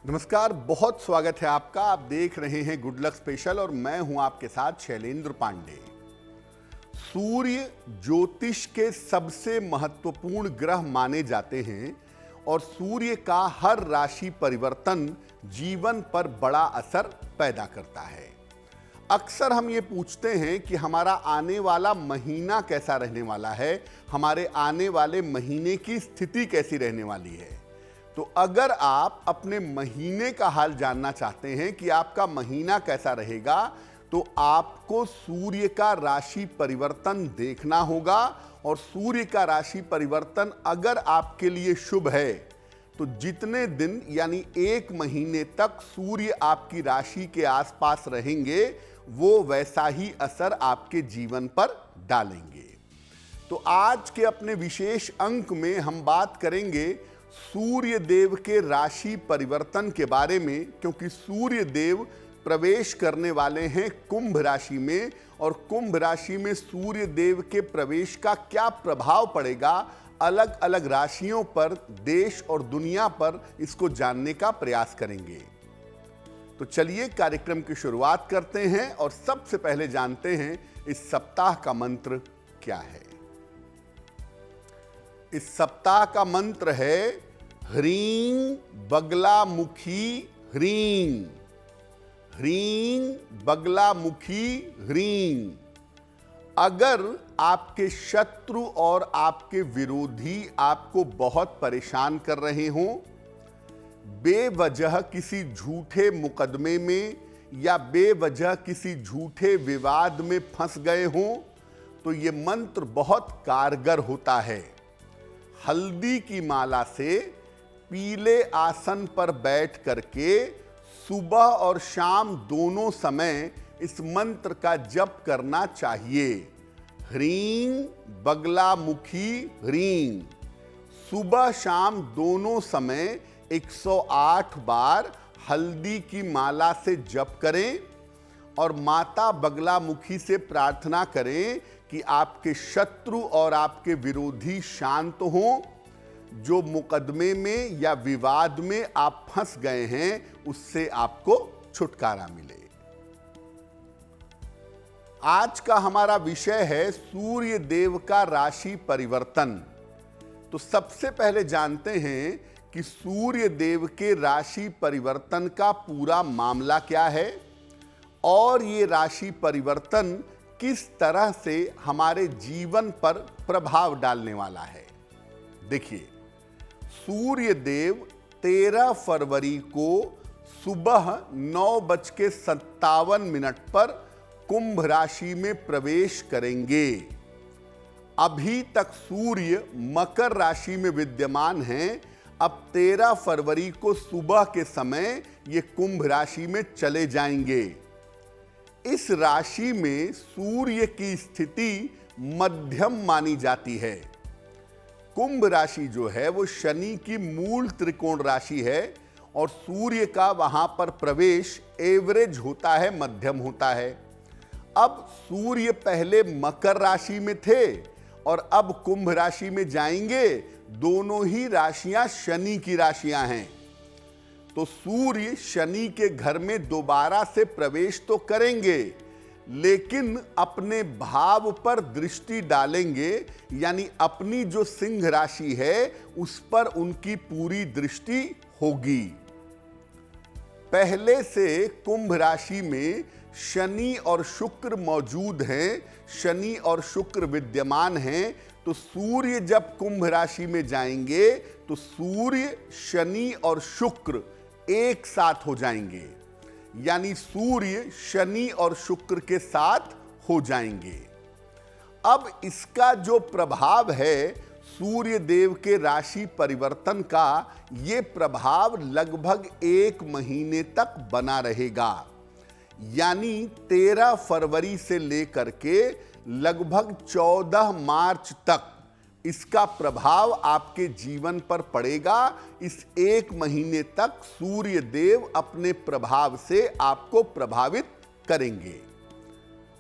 नमस्कार, बहुत स्वागत है आपका। आप देख रहे हैं गुड लक स्पेशल और मैं हूं आपके साथ शैलेंद्र पांडे। सूर्य ज्योतिष के सबसे महत्वपूर्ण ग्रह माने जाते हैं और सूर्य का हर राशि परिवर्तन जीवन पर बड़ा असर पैदा करता है। अक्सर हम ये पूछते हैं कि हमारा आने वाला महीना कैसा रहने वाला है, हमारे आने वाले महीने की स्थिति कैसी रहने वाली है। तो अगर आप अपने महीने का हाल जानना चाहते हैं कि आपका महीना कैसा रहेगा, तो आपको सूर्य का राशि परिवर्तन देखना होगा। और सूर्य का राशि परिवर्तन अगर आपके लिए शुभ है तो जितने दिन यानी 1 महीने तक सूर्य आपकी राशि के आसपास रहेंगे वो वैसा ही असर आपके जीवन पर डालेंगे। तो आज के अपने विशेष अंक में हम बात करेंगे सूर्य देव के राशि परिवर्तन के बारे में, क्योंकि सूर्य देव प्रवेश करने वाले हैं कुंभ राशि में और कुंभ राशि में सूर्य देव के प्रवेश का क्या प्रभाव पड़ेगा अलग अलग राशियों पर, देश और दुनिया पर, इसको जानने का प्रयास करेंगे। तो चलिए कार्यक्रम की शुरुआत करते हैं और सबसे पहले जानते हैं इस सप्ताह का मंत्र क्या है। इस सप्ताह का मंत्र है ह्रीं बगलामुखी ह्रीं। ह्रीं बगलामुखी ह्रीं। अगर आपके शत्रु और आपके विरोधी आपको बहुत परेशान कर रहे हों, बेवजह किसी झूठे मुकदमे में या बेवजह किसी झूठे विवाद में फंस गए हों, तो ये मंत्र बहुत कारगर होता है। हल्दी की माला से पीले आसन पर बैठ करके सुबह और शाम दोनों समय इस मंत्र का जप करना चाहिए। ह्रीं बगलामुखी ह्रीं। सुबह शाम दोनों समय 108 बार हल्दी की माला से जप करें और माता बगलामुखी से प्रार्थना करें कि आपके शत्रु और आपके विरोधी शांत हों, जो मुकदमे में या विवाद में आप फंस गए हैं उससे आपको छुटकारा मिले। आज का हमारा विषय है सूर्य देव का राशि परिवर्तन। तो सबसे पहले जानते हैं कि सूर्य देव के राशि परिवर्तन का पूरा मामला क्या है और ये राशि परिवर्तन किस तरह से हमारे जीवन पर प्रभाव डालने वाला है। देखिए, सूर्य देव 13 फरवरी को सुबह 9:57 पर कुंभ राशि में प्रवेश करेंगे। अभी तक सूर्य मकर राशि में विद्यमान हैं। अब 13 फरवरी को सुबह के समय ये कुंभ राशि में चले जाएंगे। इस राशि में सूर्य की स्थिति मध्यम मानी जाती है। कुंभ राशि जो है वो शनि की मूल त्रिकोण राशि है और सूर्य का वहां पर प्रवेश एवरेज होता है, मध्यम होता है। अब सूर्य पहले मकर राशि में थे और अब कुंभ राशि में जाएंगे। दोनों ही राशियां शनि की राशियां हैं। तो सूर्य शनि के घर में दोबारा से प्रवेश तो करेंगे, लेकिन अपने भाव पर दृष्टि डालेंगे, यानी अपनी जो सिंह राशि है उस पर उनकी पूरी दृष्टि होगी। पहले से कुंभ राशि में शनि और शुक्र मौजूद हैं, शनि और शुक्र विद्यमान हैं। तो सूर्य जब कुंभ राशि में जाएंगे तो सूर्य, शनि और शुक्र एक साथ हो जाएंगे, यानी सूर्य शनि और शुक्र के साथ हो जाएंगे। अब इसका जो प्रभाव है सूर्य देव के राशि परिवर्तन का, ये प्रभाव लगभग 1 महीने तक बना रहेगा। यानी 13 फरवरी से लेकर के लगभग 14 मार्च तक इसका प्रभाव आपके जीवन पर पड़ेगा। इस 1 महीने तक सूर्य देव अपने प्रभाव से आपको प्रभावित करेंगे।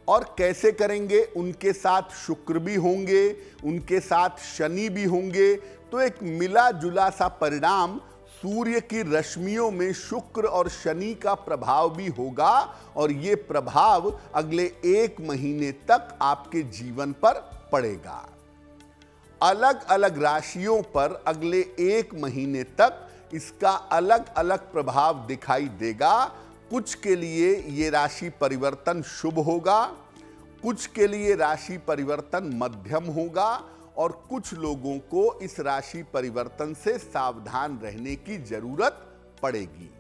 और कैसे करेंगे? उनके साथ शुक्र भी होंगे, उनके साथ शनि भी होंगे। तो एक मिला जुला सा परिणाम सूर्य की रश्मियों में शुक्र और शनि का प्रभाव भी होगा और ये प्रभाव अगले 1 महीने तक आपके जीवन पर पड़ेगा। अलग अलग राशियों पर अगले 1 महीने तक इसका अलग अलग प्रभाव दिखाई देगा। कुछ के लिए ये राशि परिवर्तन शुभ होगा, कुछ के लिए राशि परिवर्तन मध्यम होगा और कुछ लोगों को इस राशि परिवर्तन से सावधान रहने की जरूरत पड़ेगी।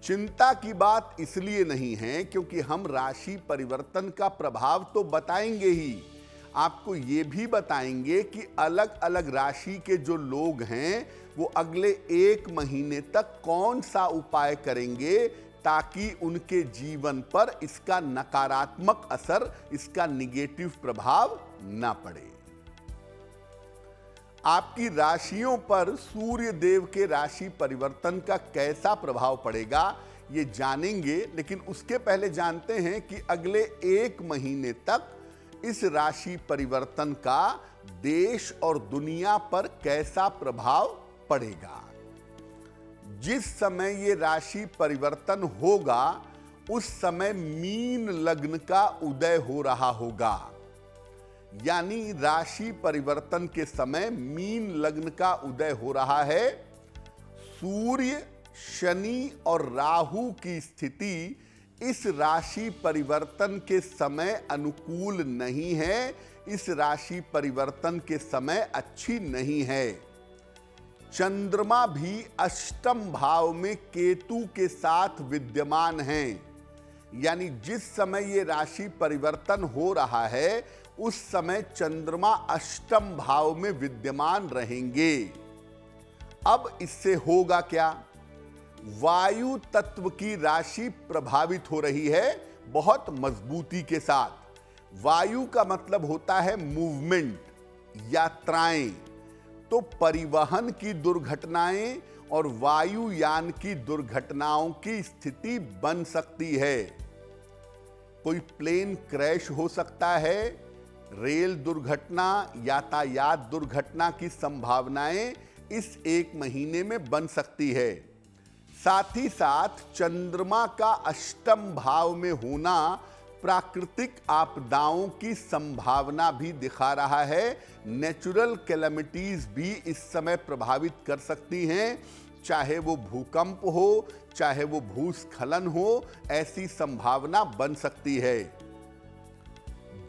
चिंता की बात इसलिए नहीं है क्योंकि हम राशि परिवर्तन का प्रभाव तो बताएंगे ही, आपको ये भी बताएंगे कि अलग अलग राशि के जो लोग हैं वो अगले 1 महीने तक कौन सा उपाय करेंगे ताकि उनके जीवन पर इसका नकारात्मक असर, इसका निगेटिव प्रभाव ना पड़े। आपकी राशियों पर सूर्य देव के राशि परिवर्तन का कैसा प्रभाव पड़ेगा ये जानेंगे, लेकिन उसके पहले जानते हैं कि अगले 1 महीने तक इस राशि परिवर्तन का देश और दुनिया पर कैसा प्रभाव पड़ेगा। जिस समय ये राशि परिवर्तन होगा उस समय मीन लग्न का उदय हो रहा होगा, यानी राशि परिवर्तन के समय मीन लग्न का उदय हो रहा है। सूर्य, शनि और राहु की स्थिति इस राशि परिवर्तन के समय अनुकूल नहीं है, इस राशि परिवर्तन के समय अच्छी नहीं है। चंद्रमा भी अष्टम भाव में केतु के साथ विद्यमान हैं, यानी जिस समय ये राशि परिवर्तन हो रहा है उस समय चंद्रमा अष्टम भाव में विद्यमान रहेंगे। अब इससे होगा क्या? वायु तत्व की राशि प्रभावित हो रही है बहुत मजबूती के साथ। वायु का मतलब होता है मूवमेंट, यात्राएं। तो परिवहन की दुर्घटनाएं और वायुयान की दुर्घटनाओं की स्थिति बन सकती है। कोई प्लेन क्रैश हो सकता है, रेल दुर्घटना, यातायात दुर्घटना की संभावनाएं इस 1 महीने में बन सकती है। साथ ही साथ चंद्रमा का अष्टम भाव में होना प्राकृतिक आपदाओं की संभावना भी दिखा रहा है। नेचुरल कैलेमिटीज भी इस समय प्रभावित कर सकती हैं, चाहे वो भूकंप हो, चाहे वो भूस्खलन हो, ऐसी संभावना बन सकती है।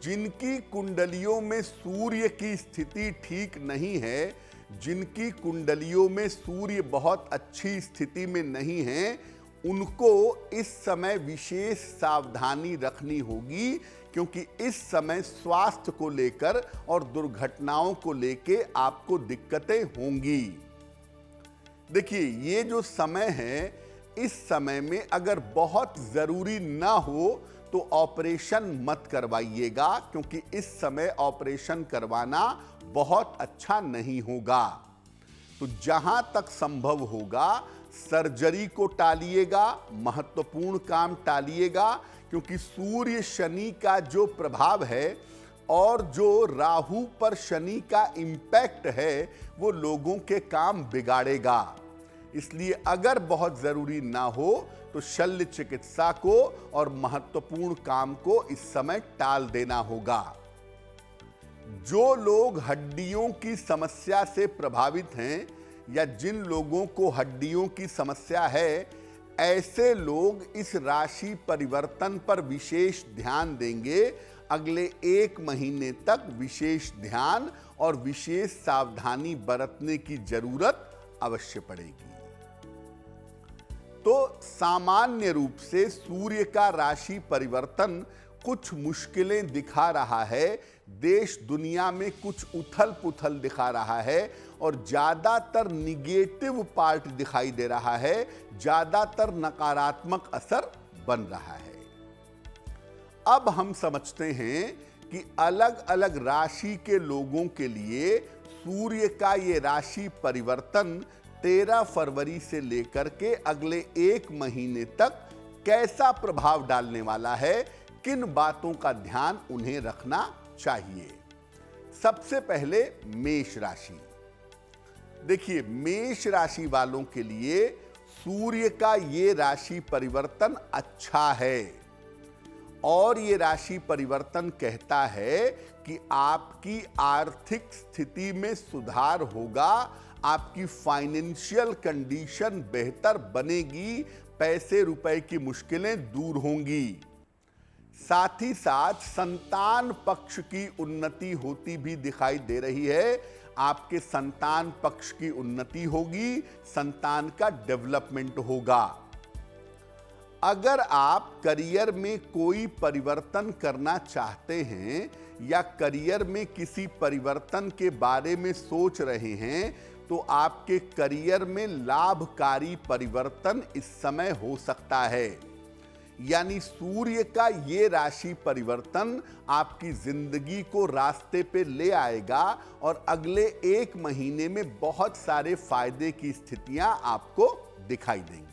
जिनकी कुंडलियों में सूर्य की स्थिति ठीक नहीं है, जिनकी कुंडलियों में सूर्य बहुत अच्छी स्थिति में नहीं है, उनको इस समय विशेष सावधानी रखनी होगी, क्योंकि इस समय स्वास्थ्य को लेकर और दुर्घटनाओं को लेकर आपको दिक्कतें होंगी। देखिए, ये जो समय है, इस समय में अगर बहुत जरूरी ना हो तो ऑपरेशन मत करवाइएगा, क्योंकि इस समय ऑपरेशन करवाना बहुत अच्छा नहीं होगा। तो जहां तक संभव होगा सर्जरी को टालिएगा, महत्वपूर्ण काम टालिएगा, क्योंकि सूर्य शनि का जो प्रभाव है और जो राहु पर शनि का इम्पैक्ट है वो लोगों के काम बिगाड़ेगा। इसलिए अगर बहुत जरूरी ना हो तो शल्य चिकित्सा को और महत्वपूर्ण काम को इस समय टाल देना होगा। जो लोग हड्डियों की समस्या से प्रभावित हैं या जिन लोगों को हड्डियों की समस्या है, ऐसे लोग इस राशि परिवर्तन पर विशेष ध्यान देंगे। अगले 1 महीने तक विशेष ध्यान और विशेष सावधानी बरतने की जरूरत अवश्य पड़ेगी। तो सामान्य रूप से सूर्य का राशि परिवर्तन कुछ मुश्किलें दिखा रहा है, देश दुनिया में कुछ उथल पुथल दिखा रहा है और ज्यादातर निगेटिव पार्ट दिखाई दे रहा है, ज्यादातर नकारात्मक असर बन रहा है। अब हम समझते हैं कि अलग अलग राशि के लोगों के लिए सूर्य का ये राशि परिवर्तन 13 फरवरी से लेकर के अगले 1 महीने तक कैसा प्रभाव डालने वाला है, किन बातों का ध्यान उन्हें रखना चाहिए। सबसे पहले मेष राशि। देखिए, मेष राशि वालों के लिए सूर्य का ये राशि परिवर्तन अच्छा है और ये राशि परिवर्तन कहता है कि आपकी आर्थिक स्थिति में सुधार होगा, आपकी फाइनेंशियल कंडीशन बेहतर बनेगी, पैसे रुपए की मुश्किलें दूर होंगी। साथ ही साथ संतान पक्ष की उन्नति होती भी दिखाई दे रही है। आपके संतान पक्ष की उन्नति होगी, संतान का डेवलपमेंट होगा। अगर आप करियर में कोई परिवर्तन करना चाहते हैं या करियर में किसी परिवर्तन के बारे में सोच रहे हैं तो आपके करियर में लाभकारी परिवर्तन इस समय हो सकता है। यानी सूर्य का ये राशि परिवर्तन आपकी जिंदगी को रास्ते पे ले आएगा और अगले 1 महीने में बहुत सारे फायदे की स्थितियां आपको दिखाई देंगी।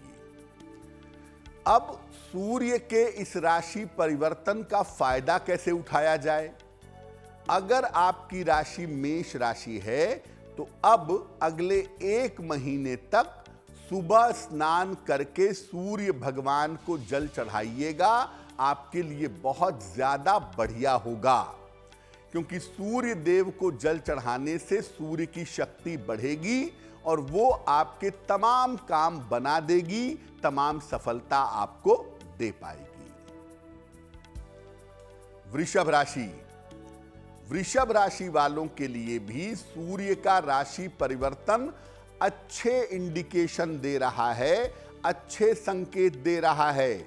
अब सूर्य के इस राशि परिवर्तन का फायदा कैसे उठाया जाए? अगर आपकी राशि मेष राशि है तो अब अगले 1 महीने तक सुबह स्नान करके सूर्य भगवान को जल चढ़ाइएगा, आपके लिए बहुत ज्यादा बढ़िया होगा। क्योंकि सूर्य देव को जल चढ़ाने से सूर्य की शक्ति बढ़ेगी और वो आपके तमाम काम बना देगी, तमाम सफलता आपको दे पाएगी। वृषभ राशि, वृषभ राशि वालों के लिए भी सूर्य का राशि परिवर्तन अच्छे इंडिकेशन दे रहा है, अच्छे संकेत दे रहा है।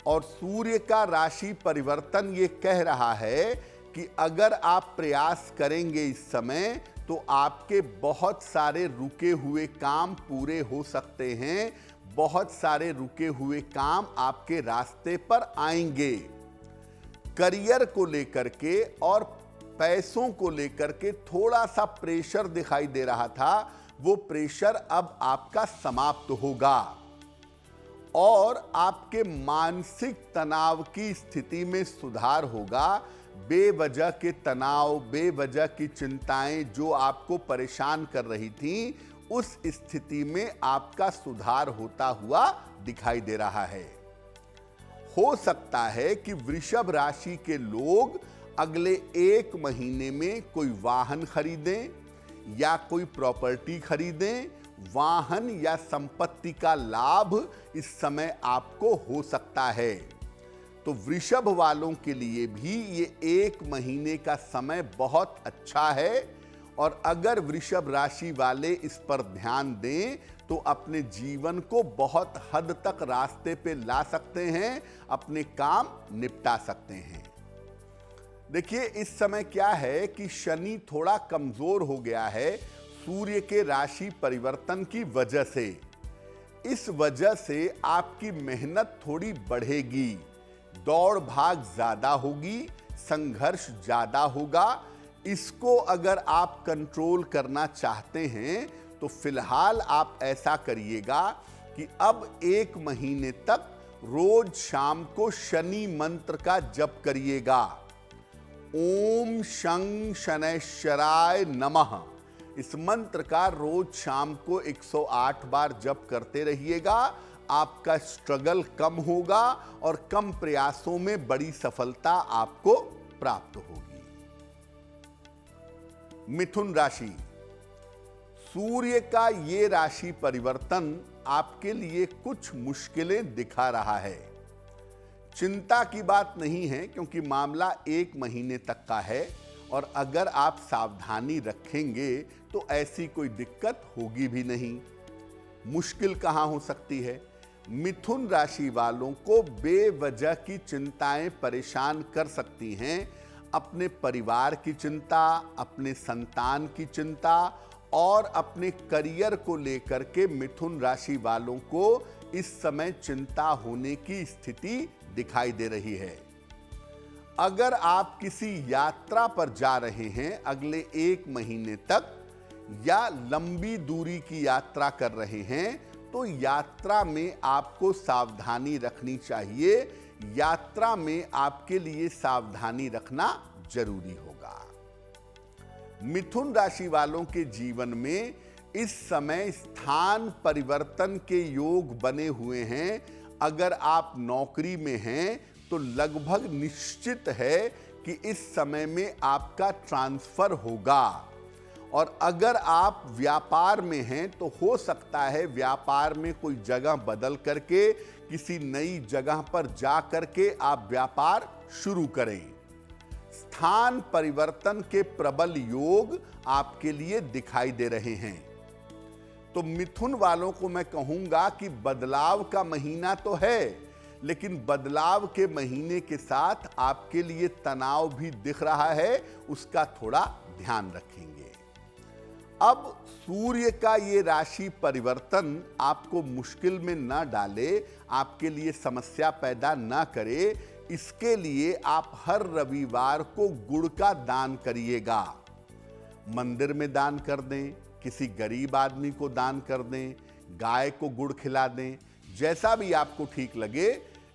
और सूर्य का राशि परिवर्तन ये कह रहा है कि अगर आप प्रयास करेंगे इस समय तो आपके बहुत सारे रुके हुए काम पूरे हो सकते हैं, बहुत सारे रुके हुए काम आपके रास्ते पर आएंगे। करियर को लेकर के और पैसों को लेकर के थोड़ा सा प्रेशर दिखाई दे रहा था, वो प्रेशर अब आपका समाप्त होगा और आपके मानसिक तनाव की स्थिति में सुधार होगा। बेवजह के तनाव, बेवजह की चिंताएं जो आपको परेशान कर रही थीं, उस स्थिति में आपका सुधार होता हुआ दिखाई दे रहा है। हो सकता है कि वृषभ राशि के लोग अगले 1 महीने में कोई वाहन खरीदें या कोई प्रॉपर्टी खरीदें। वाहन या संपत्ति का लाभ इस समय आपको हो सकता है। तो वृषभ वालों के लिए भी ये 1 महीने का समय बहुत अच्छा है और अगर वृषभ राशि वाले इस पर ध्यान दें तो अपने जीवन को बहुत हद तक रास्ते पे ला सकते हैं, अपने काम निपटा सकते हैं। देखिए, इस समय क्या है कि शनि थोड़ा कमजोर हो गया है सूर्य के राशि परिवर्तन की वजह से। इस वजह से आपकी मेहनत थोड़ी बढ़ेगी, दौड़ भाग ज्यादा होगी, संघर्ष ज्यादा होगा। इसको अगर आप कंट्रोल करना चाहते हैं तो फिलहाल आप ऐसा करिएगा कि अब 1 महीने तक रोज शाम को शनि मंत्र का जप करिएगा। ओम शं शनैश्चराय नमः, इस मंत्र का रोज शाम को 108 बार जप करते रहिएगा। आपका स्ट्रगल कम होगा और कम प्रयासों में बड़ी सफलता आपको प्राप्त होगी। मिथुन राशि, सूर्य का ये राशि परिवर्तन आपके लिए कुछ मुश्किलें दिखा रहा है। चिंता की बात नहीं है क्योंकि मामला 1 महीने तक का है और अगर आप सावधानी रखेंगे तो ऐसी कोई दिक्कत होगी भी नहीं। मुश्किल कहां हो सकती है? मिथुन राशि वालों को बेवजह की चिंताएं परेशान कर सकती हैं। अपने परिवार की चिंता, अपने संतान की चिंता और अपने करियर को लेकर के मिथुन राशि वालों को इस समय चिंता होने की स्थिति दिखाई दे रही है। अगर आप किसी यात्रा पर जा रहे हैं अगले 1 महीने तक या लंबी दूरी की यात्रा कर रहे हैं तो यात्रा में आपको सावधानी रखनी चाहिए। यात्रा में आपके लिए सावधानी रखना जरूरी होगा। मिथुन राशि वालों के जीवन में इस समय स्थान परिवर्तन के योग बने हुए हैं। अगर आप नौकरी में हैं तो लगभग निश्चित है कि इस समय में आपका ट्रांसफर होगा, और अगर आप व्यापार में हैं तो हो सकता है व्यापार में कोई जगह बदल करके किसी नई जगह पर जा करके आप व्यापार शुरू करें। स्थान परिवर्तन के प्रबल योग आपके लिए दिखाई दे रहे हैं। तो मिथुन वालों को मैं कहूंगा कि बदलाव का महीना तो है, लेकिन बदलाव के महीने के साथ आपके लिए तनाव भी दिख रहा है, उसका थोड़ा ध्यान रखेंगे। अब सूर्य का ये राशि परिवर्तन आपको मुश्किल में न डाले, आपके लिए समस्या पैदा न करे, इसके लिए आप हर रविवार को गुड़ का दान करिएगा। मंदिर में दान कर दें, किसी गरीब आदमी को दान कर दें, गाय को गुड़ खिला दें, जैसा भी आपको ठीक लगे।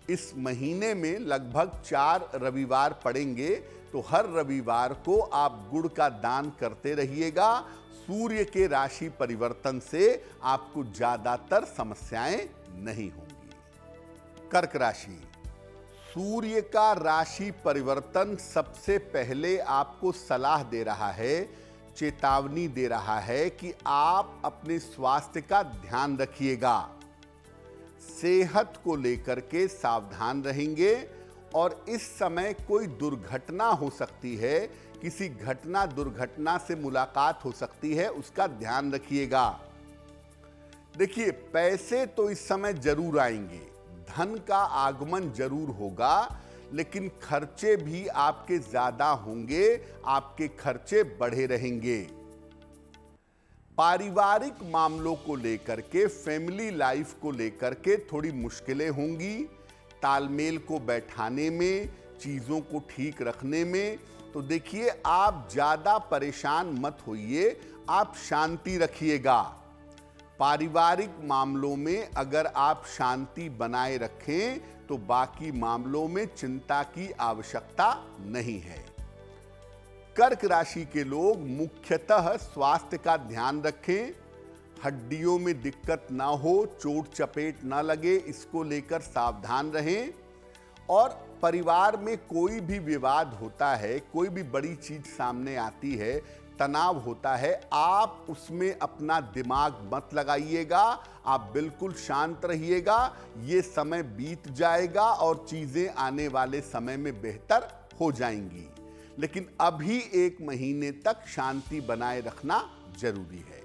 इस महीने में लगभग 4 रविवार पड़ेंगे, तो हर रविवार को आप गुड़ का दान करते रहिएगा। सूर्य के राशि परिवर्तन से आपको ज्यादातर समस्याएं नहीं होंगी। कर्क राशि, सूर्य का राशि परिवर्तन सबसे पहले आपको सलाह दे रहा है, चेतावनी दे रहा है कि आप अपने स्वास्थ्य का ध्यान रखिएगा। सेहत को लेकर के सावधान रहेंगे, और इस समय कोई दुर्घटना हो सकती है, किसी दुर्घटना से मुलाकात हो सकती है, उसका ध्यान रखिएगा। देखिए, पैसे तो इस समय जरूर आएंगे, धन का आगमन जरूर होगा, लेकिन खर्चे भी आपके ज्यादा होंगे, आपके खर्चे बढ़े रहेंगे। पारिवारिक मामलों को लेकर के, फैमिली लाइफ को लेकर के थोड़ी मुश्किलें होंगी, तालमेल को बैठाने में, चीजों को ठीक रखने में। तो देखिए, आप ज्यादा परेशान मत होइए, आप शांति रखिएगा। पारिवारिक मामलों में अगर आप शांति बनाए रखें तो बाकी मामलों में चिंता की आवश्यकता नहीं है। कर्क राशि के लोग मुख्यतः स्वास्थ्य का ध्यान रखें, हड्डियों में दिक्कत ना हो, चोट चपेट ना लगे, इसको लेकर सावधान रहें। और परिवार में कोई भी विवाद होता है, कोई भी बड़ी चीज सामने आती है, तनाव होता है, आप उसमें अपना दिमाग मत लगाइएगा, आप बिल्कुल शांत रहिएगा। ये समय बीत जाएगा और चीजें आने वाले समय में बेहतर हो जाएंगी, लेकिन अभी 1 महीने तक शांति बनाए रखना जरूरी है।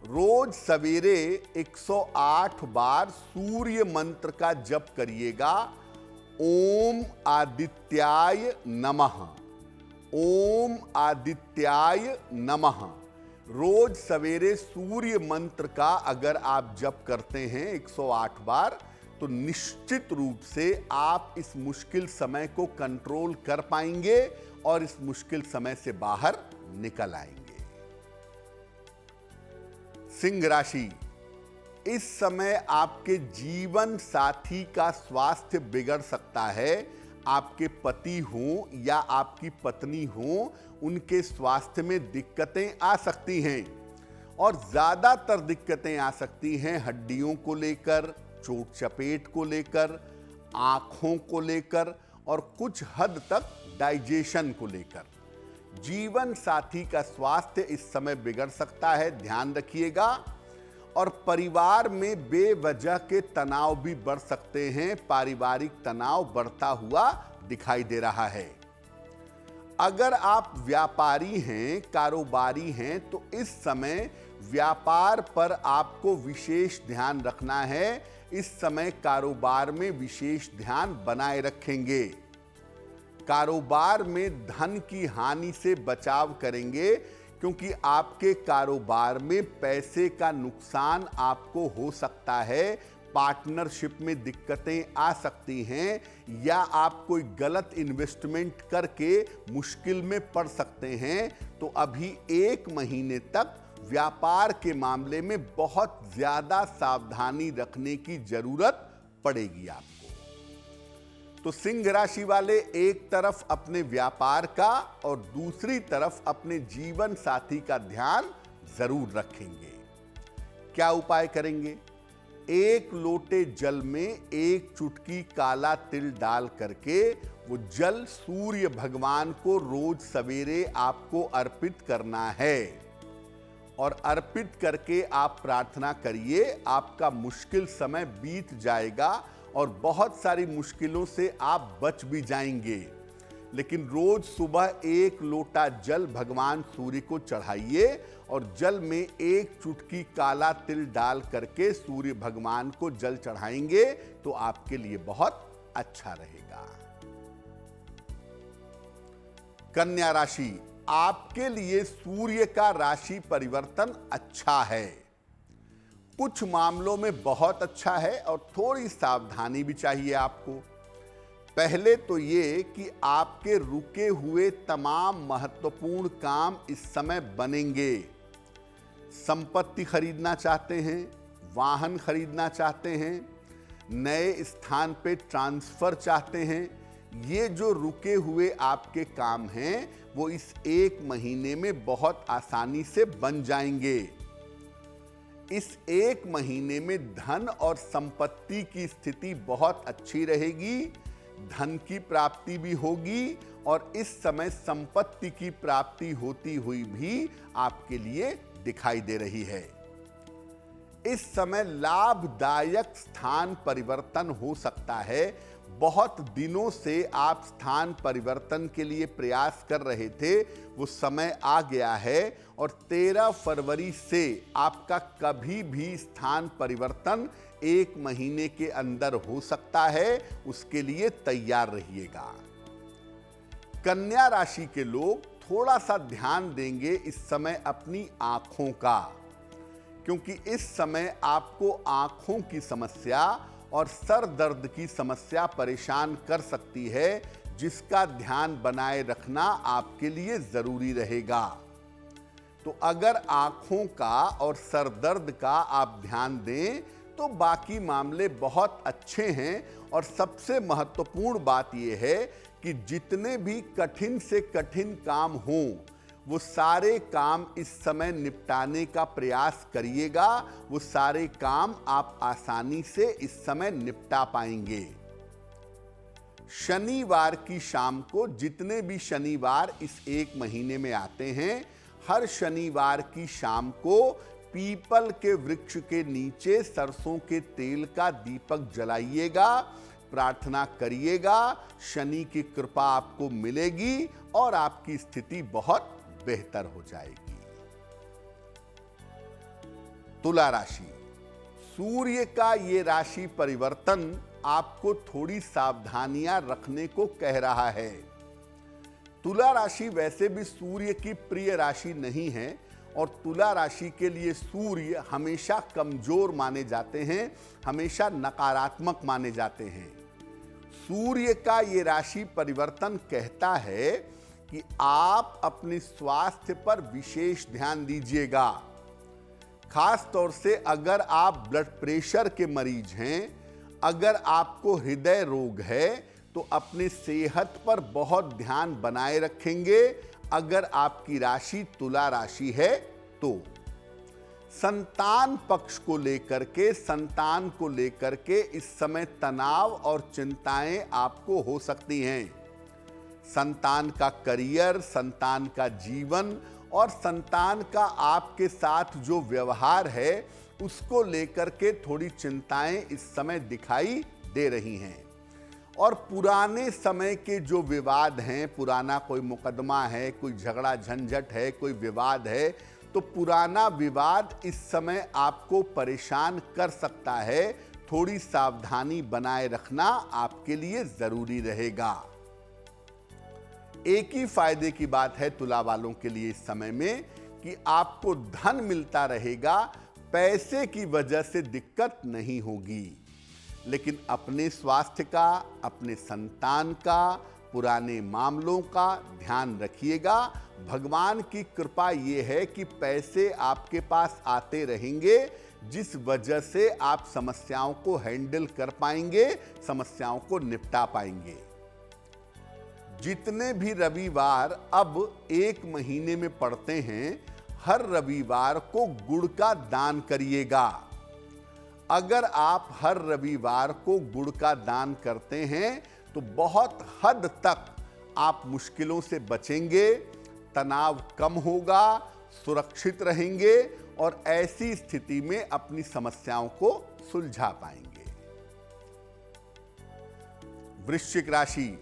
रोज सवेरे 108 बार सूर्य मंत्र का जप करिएगा। ओम आदित्याय नमः, ओम आदित्याय नमः। रोज सवेरे सूर्य मंत्र का अगर आप जप करते हैं 108 बार, तो निश्चित रूप से आप इस मुश्किल समय को कंट्रोल कर पाएंगे और इस मुश्किल समय से बाहर निकल आएंगे। सिंह राशि, इस समय आपके जीवन साथी का स्वास्थ्य बिगड़ सकता है। आपके पति हों या आपकी पत्नी हों, उनके स्वास्थ्य में दिक्कतें आ सकती हैं, और ज्यादातर दिक्कतें आ सकती हैं हड्डियों को लेकर, चोट चपेट को लेकर, आंखों को लेकर, और कुछ हद तक डाइजेशन को लेकर। जीवन साथी का स्वास्थ्य इस समय बिगड़ सकता है, ध्यान रखिएगा। और परिवार में बेवजह के तनाव भी बढ़ सकते हैं, पारिवारिक तनाव बढ़ता हुआ दिखाई दे रहा है। अगर आप व्यापारी हैं, कारोबारी हैं, तो इस समय व्यापार पर आपको विशेष ध्यान रखना है। इस समय कारोबार में विशेष ध्यान बनाए रखेंगे। कारोबार में धन की हानि से बचाव करेंगे, क्योंकि आपके कारोबार में पैसे का नुकसान आपको हो सकता है, पार्टनरशिप में दिक्कतें आ सकती हैं, या आप कोई गलत इन्वेस्टमेंट करके मुश्किल में पड़ सकते हैं। तो अभी 1 महीने तक व्यापार के मामले में बहुत ज्यादा सावधानी रखने की जरूरत पड़ेगी आपको। तो सिंह राशि वाले एक तरफ अपने व्यापार का और दूसरी तरफ अपने जीवन साथी का ध्यान जरूर रखेंगे। क्या उपाय करेंगे? 1 लोटे जल में 1 चुटकी काला तिल डाल करके वो जल सूर्य भगवान को रोज सवेरे आपको अर्पित करना है और अर्पित करके आप प्रार्थना करिए, आपका मुश्किल समय बीत जाएगा और बहुत सारी मुश्किलों से आप बच भी जाएंगे। लेकिन रोज सुबह 1 लोटा जल भगवान सूर्य को चढ़ाइए और जल में 1 चुटकी काला तिल डाल करके सूर्य भगवान को जल चढ़ाएंगे तो आपके लिए बहुत अच्छा रहेगा। कन्या राशि, आपके लिए सूर्य का राशि परिवर्तन अच्छा है। कुछ मामलों में बहुत अच्छा है और थोड़ी सावधानी भी चाहिए आपको। पहले तो ये कि आपके रुके हुए तमाम महत्वपूर्ण काम इस समय बनेंगे। संपत्ति खरीदना चाहते हैं, वाहन खरीदना चाहते हैं, नए स्थान पे ट्रांसफर चाहते हैं, ये जो रुके हुए आपके काम हैं वो इस 1 महीने में बहुत आसानी से बन जाएंगे। इस 1 महीने में धन और संपत्ति की स्थिति बहुत अच्छी रहेगी, धन की प्राप्ति भी होगी और इस समय संपत्ति की प्राप्ति होती हुई भी आपके लिए दिखाई दे रही है। इस समय लाभदायक स्थान परिवर्तन हो सकता है। बहुत दिनों से आप स्थान परिवर्तन के लिए प्रयास कर रहे थे, वो समय आ गया है और 13 फरवरी से आपका कभी भी स्थान परिवर्तन 1 महीने के अंदर हो सकता है। उसके लिए तैयार रहिएगा। कन्या राशि के लोग थोड़ा सा ध्यान देंगे इस समय अपनी आंखों का, क्योंकि इस समय आपको आंखों की समस्या और सर दर्द की समस्या परेशान कर सकती है, जिसका ध्यान बनाए रखना आपके लिए जरूरी रहेगा। तो अगर आंखों का और सर दर्द का आप ध्यान दें तो बाकी मामले बहुत अच्छे हैं। और सबसे महत्वपूर्ण बात यह है कि जितने भी कठिन से कठिन काम हों वो सारे काम इस समय निपटाने का प्रयास करिएगा। वो सारे काम आप आसानी से इस समय निपटा पाएंगे। शनिवार की शाम को, जितने भी शनिवार इस 1 महीने में आते हैं, हर शनिवार की शाम को पीपल के वृक्ष के नीचे सरसों के तेल का दीपक जलाइएगा, प्रार्थना करिएगा। शनि की कृपा आपको मिलेगी और आपकी स्थिति बहुत बेहतर हो जाएगी। तुला राशि, सूर्य का ये राशि परिवर्तन आपको थोड़ी सावधानियां रखने को कह रहा है। तुला राशि वैसे भी सूर्य की प्रिय राशि नहीं है और तुला राशि के लिए सूर्य हमेशा कमजोर माने जाते हैं, हमेशा नकारात्मक माने जाते हैं। सूर्य का ये राशि परिवर्तन कहता है कि आप अपने स्वास्थ्य पर विशेष ध्यान दीजिएगा। खास तौर से अगर आप ब्लड प्रेशर के मरीज हैं, अगर आपको हृदय रोग है तो अपने सेहत पर बहुत ध्यान बनाए रखेंगे। अगर आपकी राशि तुला राशि है तो संतान पक्ष को लेकर के, संतान को लेकर के इस समय तनाव और चिंताएं आपको हो सकती हैं। संतान का करियर, संतान का जीवन और संतान का आपके साथ जो व्यवहार है उसको लेकर के थोड़ी चिंताएं इस समय दिखाई दे रही हैं। और पुराने समय के जो विवाद हैं, पुराना कोई मुकदमा है, कोई झगड़ा झंझट है, कोई विवाद है, तो पुराना विवाद इस समय आपको परेशान कर सकता है। थोड़ी सावधानी बनाए रखना आपके लिए जरूरी रहेगा। एक ही फायदे की बात है तुला वालों के लिए इस समय में कि आपको धन मिलता रहेगा, पैसे की वजह से दिक्कत नहीं होगी। लेकिन अपने स्वास्थ्य का, अपने संतान का, पुराने मामलों का ध्यान रखिएगा। भगवान की कृपा ये है कि पैसे आपके पास आते रहेंगे, जिस वजह से आप समस्याओं को हैंडल कर पाएंगे, समस्याओं को निपटा पाएंगे। जितने भी रविवार अब 1 महीने में पड़ते हैं, हर रविवार को गुड़ का दान करिएगा। अगर आप हर रविवार को गुड़ का दान करते हैं तो बहुत हद तक आप मुश्किलों से बचेंगे, तनाव कम होगा, सुरक्षित रहेंगे और ऐसी स्थिति में अपनी समस्याओं को सुलझा पाएंगे। वृश्चिक राशि,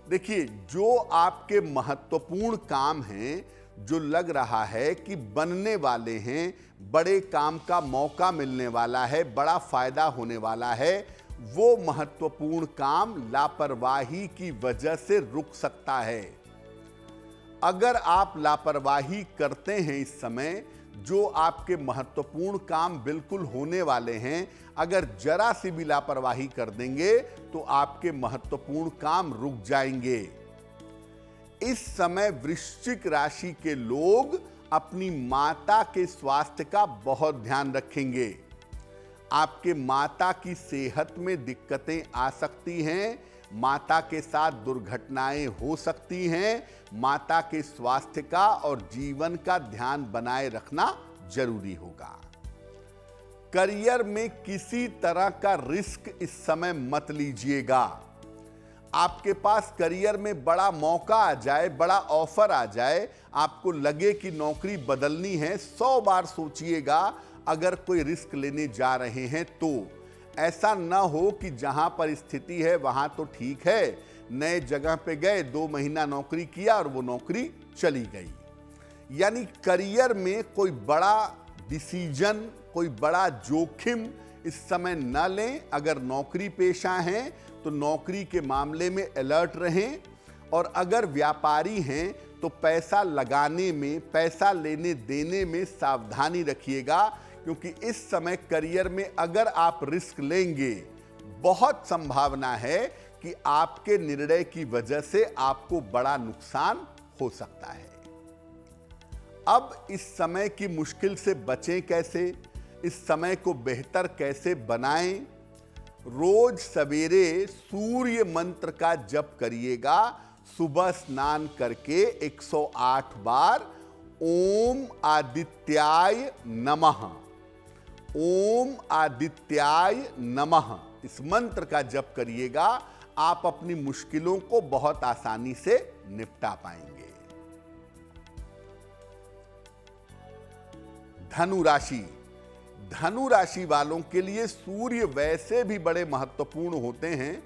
देखिए, जो आपके महत्वपूर्ण काम हैं, जो लग रहा है कि बनने वाले हैं, बड़े काम का मौका मिलने वाला है, बड़ा फायदा होने वाला है, वो महत्वपूर्ण काम लापरवाही की वजह से रुक सकता है। अगर आप लापरवाही करते हैं इस समय, जो आपके महत्वपूर्ण काम बिल्कुल होने वाले हैं, अगर जरा सी भी लापरवाही कर देंगे तो आपके महत्वपूर्ण काम रुक जाएंगे। इस समय वृश्चिक राशि के लोग अपनी माता के स्वास्थ्य का बहुत ध्यान रखेंगे। आपके माता की सेहत में दिक्कतें आ सकती हैं, माता के साथ दुर्घटनाएं हो सकती हैं। माता के स्वास्थ्य का और जीवन का ध्यान बनाए रखना जरूरी होगा। करियर में किसी तरह का रिस्क इस समय मत लीजिएगा। आपके पास करियर में बड़ा मौका आ जाए, बड़ा ऑफर आ जाए, आपको लगे कि नौकरी बदलनी है, 100 बार सोचिएगा अगर कोई रिस्क लेने जा रहे हैं तो। ऐसा ना हो कि जहां पर स्थिति है वहां तो ठीक है, नए जगह पे गए, 2 महीना नौकरी किया और वो नौकरी चली गई। यानी करियर में कोई बड़ा डिसीजन, कोई बड़ा जोखिम इस समय न लें। अगर नौकरी पेशा हैं तो नौकरी के मामले में अलर्ट रहें, और अगर व्यापारी हैं तो पैसा लगाने में, पैसा लेने देने में सावधानी रखिएगा, क्योंकि इस समय करियर में अगर आप रिस्क लेंगे, बहुत संभावना है कि आपके निर्णय की वजह से आपको बड़ा नुकसान हो सकता है। अब इस समय की मुश्किल से बचें कैसे, इस समय को बेहतर कैसे बनाएं? रोज सवेरे सूर्य मंत्र का जप करिएगा। सुबह स्नान करके 108 बार ओम आदित्याय नमः, ओम आदित्याय नमः, इस मंत्र का जप करिएगा। आप अपनी मुश्किलों को बहुत आसानी से निपटा पाएंगे। धनु राशि, धनु राशि वालों के लिए सूर्य वैसे भी बड़े महत्वपूर्ण होते हैं,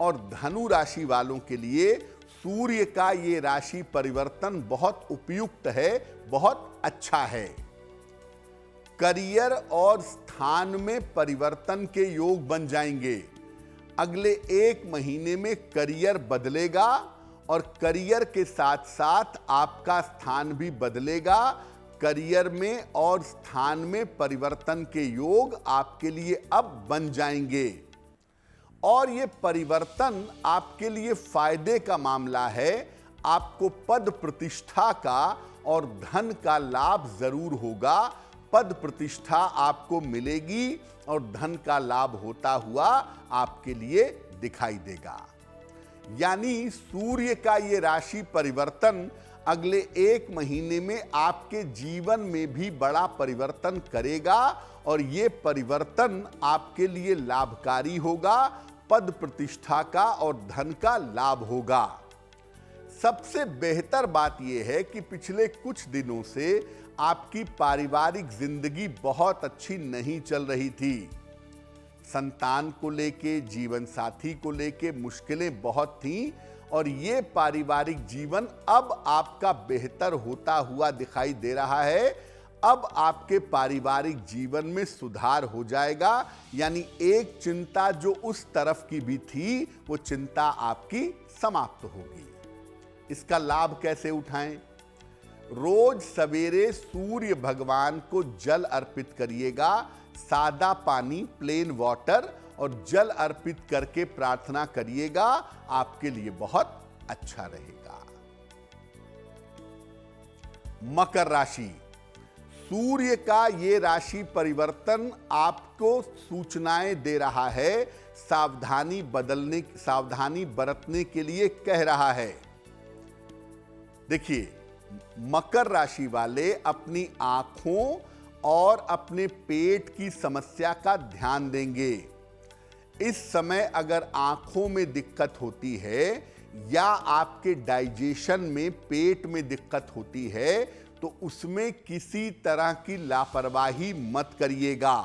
और धनु राशि वालों के लिए सूर्य का ये राशि परिवर्तन बहुत उपयुक्त है, बहुत अच्छा है। करियर और स्थान में परिवर्तन के योग बन जाएंगे। अगले 1 महीने में करियर बदलेगा और करियर के साथ साथ आपका स्थान भी बदलेगा। करियर में और स्थान में परिवर्तन के योग आपके लिए अब बन जाएंगे, और ये परिवर्तन आपके लिए फायदे का मामला है। आपको पद प्रतिष्ठा का और धन का लाभ जरूर होगा। पद प्रतिष्ठा आपको मिलेगी और धन का लाभ होता हुआ आपके लिए दिखाई देगा। यानी सूर्य का ये राशि परिवर्तन अगले 1 महीने में आपके जीवन में भी बड़ा परिवर्तन करेगा, और ये परिवर्तन आपके लिए लाभकारी होगा। पद प्रतिष्ठा का और धन का लाभ होगा। सबसे बेहतर बात यह है कि पिछले कुछ दिनों से आपकी पारिवारिक जिंदगी बहुत अच्छी नहीं चल रही थी। संतान को लेके, जीवन साथी को लेके मुश्किलें बहुत थीं, और ये पारिवारिक जीवन अब आपका बेहतर होता हुआ दिखाई दे रहा है। अब आपके पारिवारिक जीवन में सुधार हो जाएगा। यानी एक चिंता जो उस तरफ की भी थी, वो चिंता आपकी समाप्त होगी। इसका लाभ कैसे उठाएं? रोज सवेरे सूर्य भगवान को जल अर्पित करिएगा। सादा पानी, प्लेन वाटर, और जल अर्पित करके प्रार्थना करिएगा। आपके लिए बहुत अच्छा रहेगा। मकर राशि, सूर्य का ये राशि परिवर्तन आपको सूचनाएं दे रहा है, सावधानी बरतने के लिए कह रहा है। देखिए, मकर राशि वाले अपनी आंखों और अपने पेट की समस्या का ध्यान देंगे। इस समय अगर आंखों में दिक्कत होती है या आपके डाइजेशन में, पेट में दिक्कत होती है, तो उसमें किसी तरह की लापरवाही मत करिएगा,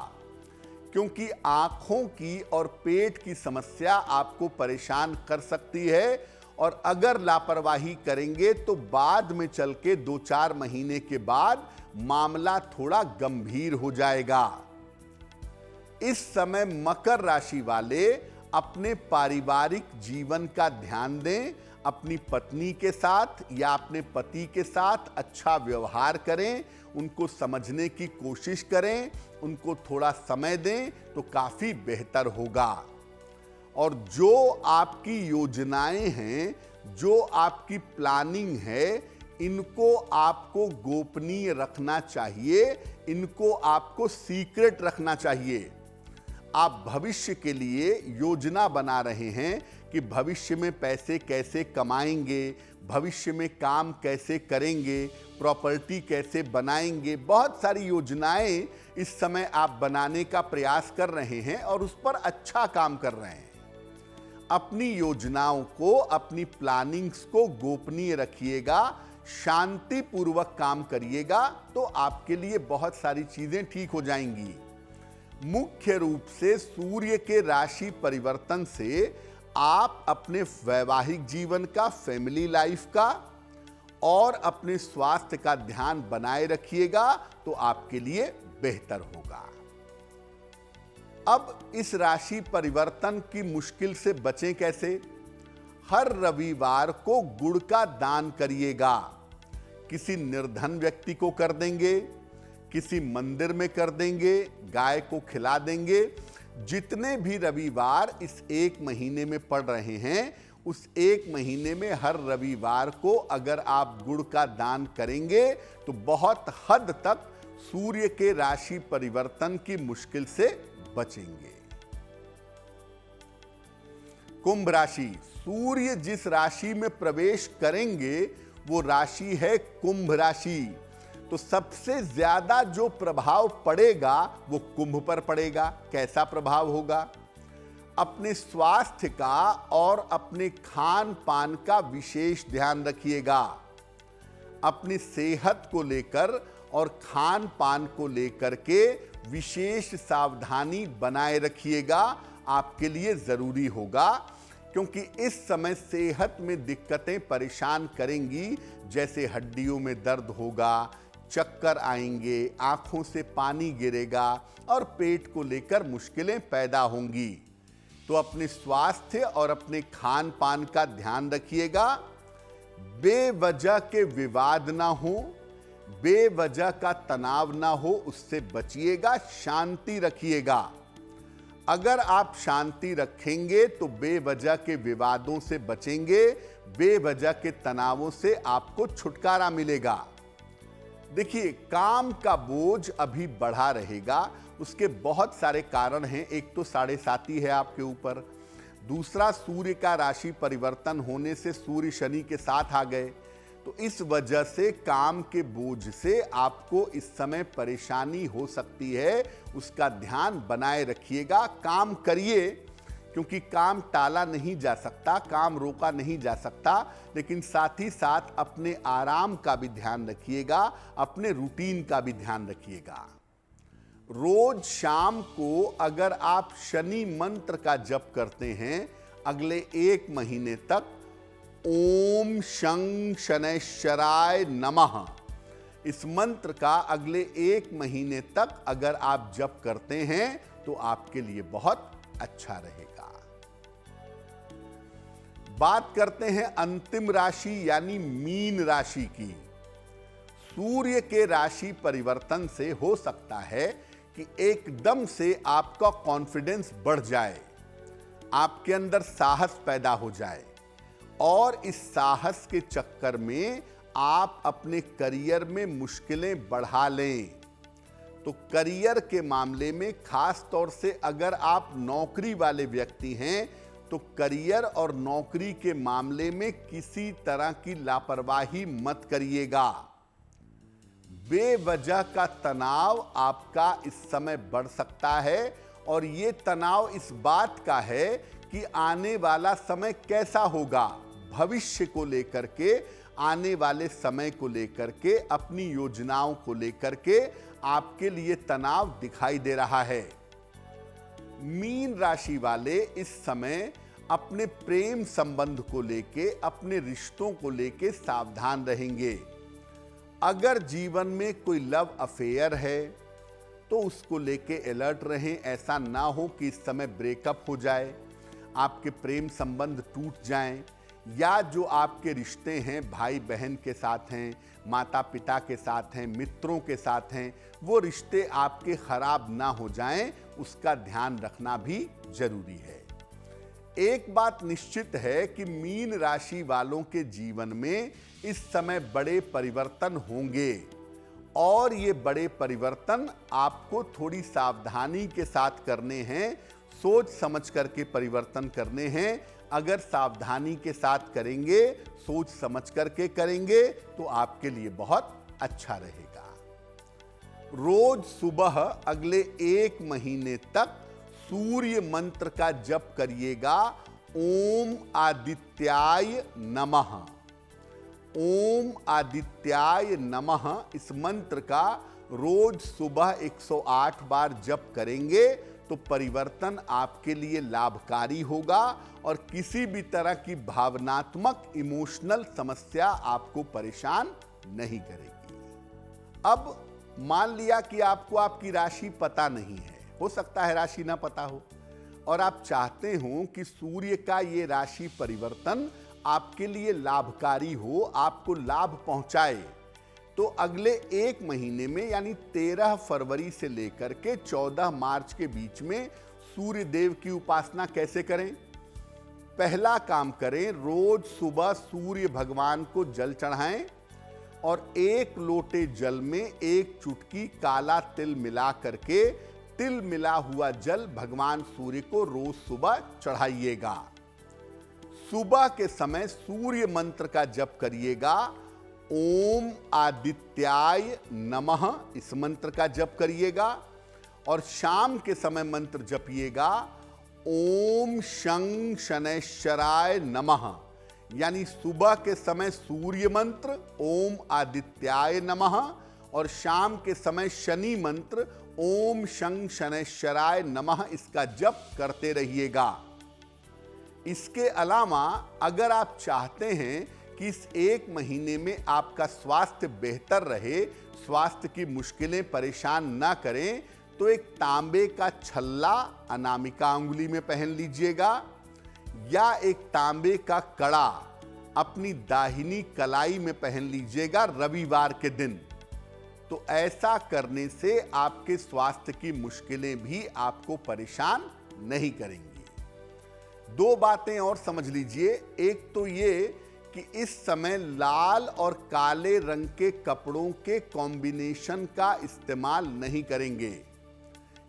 क्योंकि आंखों की और पेट की समस्या आपको परेशान कर सकती है। और अगर लापरवाही करेंगे तो बाद में चल के 2-4 महीने के बाद मामला थोड़ा गंभीर हो जाएगा। इस समय मकर राशि वाले अपने पारिवारिक जीवन का ध्यान दें। अपनी पत्नी के साथ या अपने पति के साथ अच्छा व्यवहार करें, उनको समझने की कोशिश करें, उनको थोड़ा समय दें तो काफी बेहतर होगा। और जो आपकी योजनाएं हैं, जो आपकी प्लानिंग है, इनको आपको गोपनीय रखना चाहिए, इनको आपको सीक्रेट रखना चाहिए। आप भविष्य के लिए योजना बना रहे हैं कि भविष्य में पैसे कैसे कमाएंगे, भविष्य में काम कैसे करेंगे, प्रॉपर्टी कैसे बनाएंगे। बहुत सारी योजनाएं इस समय आप बनाने का प्रयास कर रहे हैं और उस पर अच्छा काम कर रहे हैं। अपनी योजनाओं को, अपनी प्लानिंग्स को गोपनीय रखिएगा, शांतिपूर्वक काम करिएगा, तो आपके लिए बहुत सारी चीजें ठीक हो जाएंगी। मुख्य रूप से सूर्य के राशि परिवर्तन से आप अपने वैवाहिक जीवन का, फैमिली लाइफ का और अपने स्वास्थ्य का ध्यान बनाए रखिएगा, तो आपके लिए बेहतर होगा। अब इस राशि परिवर्तन की मुश्किल से बचें कैसे? हर रविवार को गुड़ का दान करिएगा। किसी निर्धन व्यक्ति को कर देंगे, किसी मंदिर में कर देंगे, गाय को खिला देंगे। जितने भी रविवार इस 1 महीने में पड़ रहे हैं, उस 1 महीने में हर रविवार को अगर आप गुड़ का दान करेंगे तो बहुत हद तक सूर्य के राशि परिवर्तन की मुश्किल से बचेंगे। कुंभ राशि, सूर्य जिस राशि में प्रवेश करेंगे वो राशि है कुंभ राशि। तो सबसे ज्यादा जो प्रभाव पड़ेगा वो कुंभ पर पड़ेगा। कैसा प्रभाव होगा? अपने स्वास्थ्य का और अपने खान पान का विशेष ध्यान रखिएगा। अपनी सेहत को लेकर और खान पान को लेकर के विशेष सावधानी बनाए रखिएगा, आपके लिए जरूरी होगा। क्योंकि इस समय सेहत में दिक्कतें परेशान करेंगी, जैसे हड्डियों में दर्द होगा, चक्कर आएंगे, आंखों से पानी गिरेगा और पेट को लेकर मुश्किलें पैदा होंगी। तो अपने स्वास्थ्य और अपने खान पान का ध्यान रखिएगा। बेवजह के विवाद ना हो, बेवजह का तनाव ना हो, उससे बचिएगा। शांति रखिएगा। अगर आप शांति रखेंगे तो बेवजह के विवादों से बचेंगे, बेवजह के तनावों से आपको छुटकारा मिलेगा। देखिए, काम का बोझ अभी बढ़ा रहेगा। उसके बहुत सारे कारण हैं। एक तो 7.5 है आपके ऊपर, दूसरा सूर्य का राशि परिवर्तन होने से सूर्य शनि के साथ आ गए, तो इस वजह से काम के बोझ से आपको इस समय परेशानी हो सकती है। उसका ध्यान बनाए रखिएगा। काम करिए, क्योंकि काम टाला नहीं जा सकता, काम रोका नहीं जा सकता, लेकिन साथ ही साथ अपने आराम का भी ध्यान रखिएगा, अपने रूटीन का भी ध्यान रखिएगा। रोज शाम को अगर आप शनि मंत्र का जप करते हैं, अगले 1 महीने तक ओम शं शनैश्चराय नमः, इस मंत्र का अगले 1 महीने तक अगर आप जप करते हैं तो आपके लिए बहुत अच्छा रहेगा। बात करते हैं अंतिम राशि यानी मीन राशि की। सूर्य के राशि परिवर्तन से हो सकता है कि एकदम से आपका कॉन्फिडेंस बढ़ जाए, आपके अंदर साहस पैदा हो जाए और इस साहस के चक्कर में आप अपने करियर में मुश्किलें बढ़ा लें। तो करियर के मामले में खास तौर से अगर आप नौकरी वाले व्यक्ति हैं तो करियर और नौकरी के मामले में किसी तरह की लापरवाही मत करिएगा। बेवजह का तनाव आपका इस समय बढ़ सकता है और ये तनाव इस बात का है कि आने वाला समय कैसा होगा। भविष्य को लेकर के, आने वाले समय को लेकर के, अपनी योजनाओं को लेकर के आपके लिए तनाव दिखाई दे रहा है। मीन राशि वाले इस समय अपने प्रेम संबंध को लेके, अपने रिश्तों को लेके सावधान रहेंगे। अगर जीवन में कोई लव अफेयर है तो उसको लेके अलर्ट रहें। ऐसा ना हो कि इस समय ब्रेकअप हो जाए, आपके प्रेम संबंध टूट जाएं, या जो आपके रिश्ते हैं भाई बहन के साथ हैं, माता पिता के साथ हैं, मित्रों के साथ हैं, वो रिश्ते आपके खराब ना हो जाएं, उसका ध्यान रखना भी जरूरी है। एक बात निश्चित है कि मीन राशि वालों के जीवन में इस समय बड़े परिवर्तन होंगे और ये बड़े परिवर्तन आपको थोड़ी सावधानी के साथ करने हैं, सोच समझ करके परिवर्तन करने हैं। अगर सावधानी के साथ करेंगे, सोच समझ करके करेंगे तो आपके लिए बहुत अच्छा रहेगा। रोज सुबह अगले 1 महीने तक सूर्य मंत्र का जप करिएगा। ओम आदित्याय नमः, ओम आदित्याय नमः। इस मंत्र का रोज सुबह 108 बार जप करेंगे तो परिवर्तन आपके लिए लाभकारी होगा और किसी भी तरह की भावनात्मक इमोशनल समस्या आपको परेशान नहीं करेगी। अब मान लिया कि आपको आपकी राशि पता नहीं है, हो सकता है राशि ना पता हो, और आप चाहते हो कि सूर्य का ये राशि परिवर्तन आपके लिए लाभकारी हो, आपको लाभ पहुंचाए, तो अगले 1 महीने में यानी 13 फरवरी से लेकर के 14 मार्च के बीच में सूर्य देव की उपासना कैसे करें। पहला काम करें, रोज सुबह सूर्य भगवान को जल चढ़ाएं और 1 लोटे जल में 1 चुटकी काला तिल मिला करके, तिल मिला हुआ जल भगवान सूर्य को रोज सुबह चढ़ाइएगा। सुबह के समय सूर्य मंत्र का जप करिएगा। ओम आदित्याय नमः, इस मंत्र का जप करिएगा। और शाम के समय मंत्र जपिएगा ओम शं शनैश्चराय नमः, यानी सुबह के समय सूर्य मंत्र ओम आदित्याय नमः और शाम के समय शनि मंत्र ओम शं शनैश्चराय नमः, इसका जप करते रहिएगा। इसके अलावा अगर आप चाहते हैं कि इस 1 महीने में आपका स्वास्थ्य बेहतर रहे, स्वास्थ्य की मुश्किलें परेशान ना करें, तो एक तांबे का छल्ला अनामिका अंगुली में पहन लीजिएगा या एक तांबे का कड़ा अपनी दाहिनी कलाई में पहन लीजिएगा रविवार के दिन। तो ऐसा करने से आपके स्वास्थ्य की मुश्किलें भी आपको परेशान नहीं करेंगी। 2 बातें और समझ लीजिए। एक तो ये कि इस समय लाल और काले रंग के कपड़ों के कॉम्बिनेशन का इस्तेमाल नहीं करेंगे,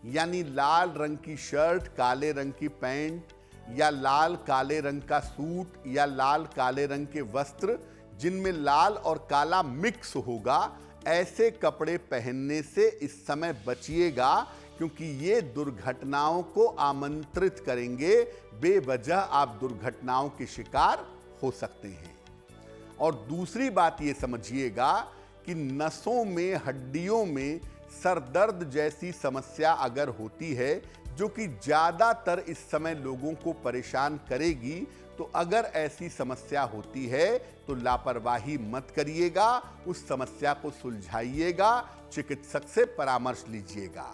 यानी लाल रंग की शर्ट, काले रंग की पैंट या लाल काले रंग का सूट या लाल काले रंग के वस्त्र जिनमें लाल और काला मिक्स होगा, ऐसे कपड़े पहनने से इस समय बचिएगा, क्योंकि ये दुर्घटनाओं को आमंत्रित करेंगे। बेवजह आप दुर्घटनाओं के शिकार हो सकते हैं। और दूसरी बात ये समझिएगा कि नसों में, हड्डियों में सर दर्द जैसी समस्या अगर होती है, जो कि ज़्यादातर इस समय लोगों को परेशान करेगी, तो अगर ऐसी समस्या होती है तो लापरवाही मत करिएगा, उस समस्या को सुलझाइएगा, चिकित्सक से परामर्श लीजिएगा।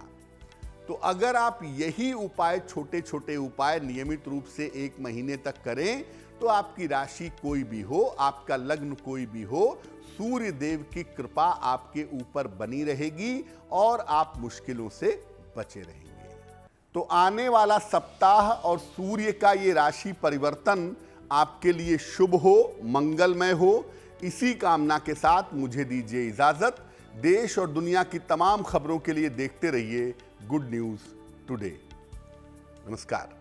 तो अगर आप यही उपाय, छोटे छोटे उपाय नियमित रूप से 1 महीने तक करें, तो आपकी राशि कोई भी हो, आपका लग्न कोई भी हो, सूर्य देव की कृपा आपके ऊपर बनी रहेगी और आप मुश्किलों से बचे रहेंगे। तो आने वाला सप्ताह और सूर्य का ये राशि परिवर्तन आपके लिए शुभ हो, मंगलमय हो, इसी कामना के साथ मुझे दीजिए इजाजत। देश और दुनिया की तमाम खबरों के लिए देखते रहिए गुड न्यूज टुडे। नमस्कार।